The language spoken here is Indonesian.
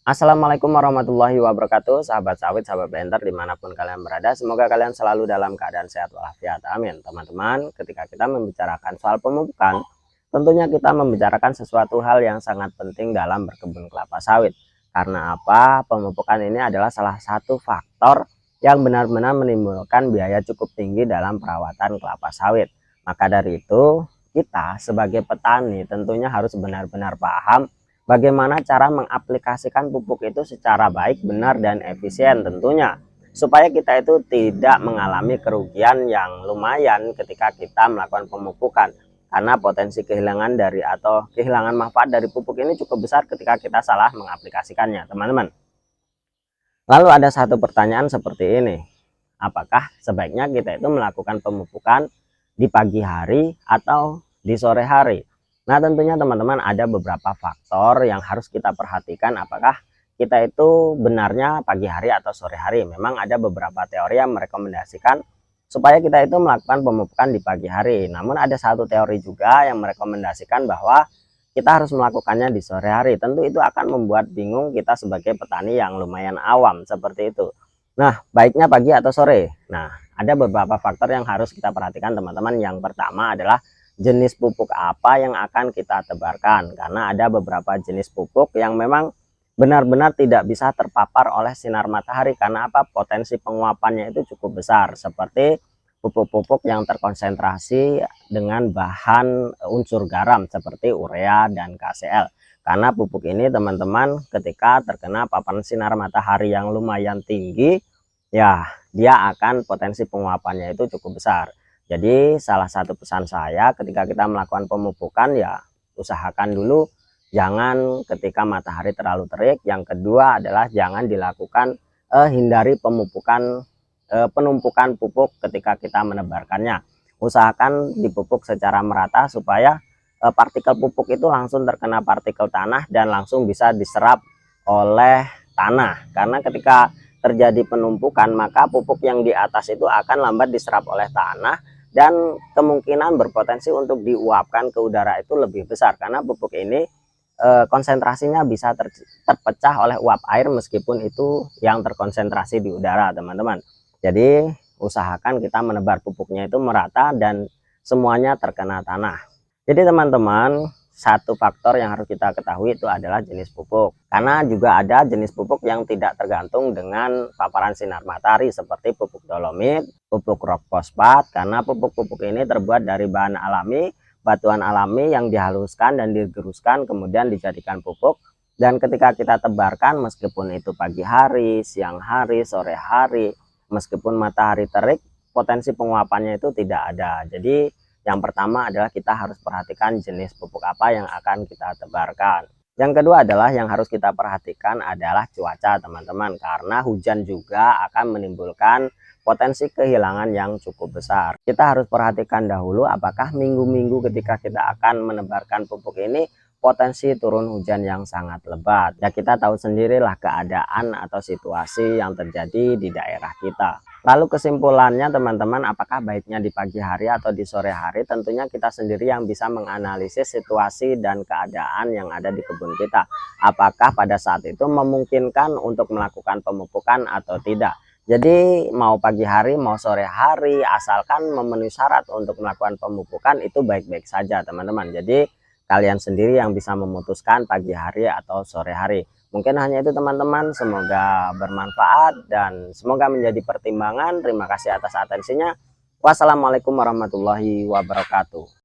Assalamualaikum warahmatullahi wabarakatuh, sahabat sawit, sahabat blender dimanapun kalian berada. Semoga kalian selalu dalam keadaan sehat walafiat, amin. Teman-teman, ketika kita membicarakan soal pemupukan, tentunya kita membicarakan sesuatu hal yang sangat penting dalam berkebun kelapa sawit. Karena apa? Pemupukan ini adalah salah satu faktor yang benar-benar menimbulkan biaya cukup tinggi dalam perawatan kelapa sawit. Maka dari itu, kita sebagai petani tentunya harus benar-benar paham bagaimana cara mengaplikasikan pupuk itu secara baik, benar, dan efisien tentunya. Supaya kita itu tidak mengalami kerugian yang lumayan ketika kita melakukan pemupukan. Karena potensi kehilangan dari atau kehilangan manfaat dari pupuk ini cukup besar ketika kita salah mengaplikasikannya, teman-teman. Lalu ada satu pertanyaan seperti ini. Apakah sebaiknya kita itu melakukan pemupukan di pagi hari atau di sore hari? Nah, tentunya teman-teman ada beberapa faktor yang harus kita perhatikan apakah kita itu benarnya pagi hari atau sore hari. Memang ada beberapa teori yang merekomendasikan supaya kita itu melakukan pemupukan di pagi hari. Namun ada satu teori juga yang merekomendasikan bahwa kita harus melakukannya di sore hari. Tentu itu akan membuat bingung kita sebagai petani yang lumayan awam seperti itu. Nah, baiknya pagi atau sore? Nah, ada beberapa faktor yang harus kita perhatikan teman-teman. Yang pertama adalah jenis pupuk apa yang akan kita tebarkan, karena ada beberapa jenis pupuk yang memang benar-benar tidak bisa terpapar oleh sinar matahari. Karena apa? Potensi penguapannya itu cukup besar, seperti pupuk-pupuk yang terkonsentrasi dengan bahan unsur garam seperti urea dan KCl. Karena pupuk ini teman-teman ketika terkena paparan sinar matahari yang lumayan tinggi, ya dia akan potensi penguapannya itu cukup besar. Jadi salah satu pesan saya ketika kita melakukan pemupukan, ya usahakan dulu jangan ketika matahari terlalu terik. Yang kedua adalah jangan dilakukan hindari pemupukan penumpukan pupuk ketika kita menebarkannya. Usahakan dipupuk secara merata supaya partikel pupuk itu langsung terkena partikel tanah dan langsung bisa diserap oleh tanah. Karena ketika terjadi penumpukan, maka pupuk yang di atas itu akan lambat diserap oleh tanah dan kemungkinan berpotensi untuk diuapkan ke udara itu lebih besar, karena pupuk ini konsentrasinya bisa terpecah oleh uap air meskipun itu yang terkonsentrasi di udara, teman-teman. Jadi usahakan kita menebar pupuknya itu merata dan semuanya terkena tanah. Jadi teman-teman, satu faktor yang harus kita ketahui itu adalah jenis pupuk, karena juga ada jenis pupuk yang tidak tergantung dengan paparan sinar matahari seperti pupuk dolomit, pupuk rock fosfat. Karena pupuk-pupuk ini terbuat dari bahan alami, batuan alami yang dihaluskan dan digeruskan kemudian dijadikan pupuk. Dan ketika kita tebarkan, meskipun itu pagi hari, siang hari, sore hari, meskipun matahari terik, potensi penguapannya itu tidak ada. Jadi yang pertama adalah kita harus perhatikan jenis pupuk apa yang akan kita tebarkan. Yang kedua adalah yang harus kita perhatikan adalah cuaca, teman-teman, karena hujan juga akan menimbulkan potensi kehilangan yang cukup besar. Kita harus perhatikan dahulu apakah minggu-minggu ketika kita akan menebarkan pupuk ini potensi turun hujan yang sangat lebat. Ya, kita tahu sendirilah keadaan atau situasi yang terjadi di daerah kita. Lalu kesimpulannya teman-teman, apakah baiknya di pagi hari atau di sore hari? Tentunya kita sendiri yang bisa menganalisis situasi dan keadaan yang ada di kebun kita. Apakah pada saat itu memungkinkan untuk melakukan pemupukan atau tidak. Jadi mau pagi hari mau sore hari, asalkan memenuhi syarat untuk melakukan pemupukan itu baik-baik saja, teman-teman. Jadi kalian sendiri yang bisa memutuskan pagi hari atau sore hari. Mungkin hanya itu teman-teman, semoga bermanfaat dan semoga menjadi pertimbangan. Terima kasih atas atensinya. Wassalamualaikum warahmatullahi wabarakatuh.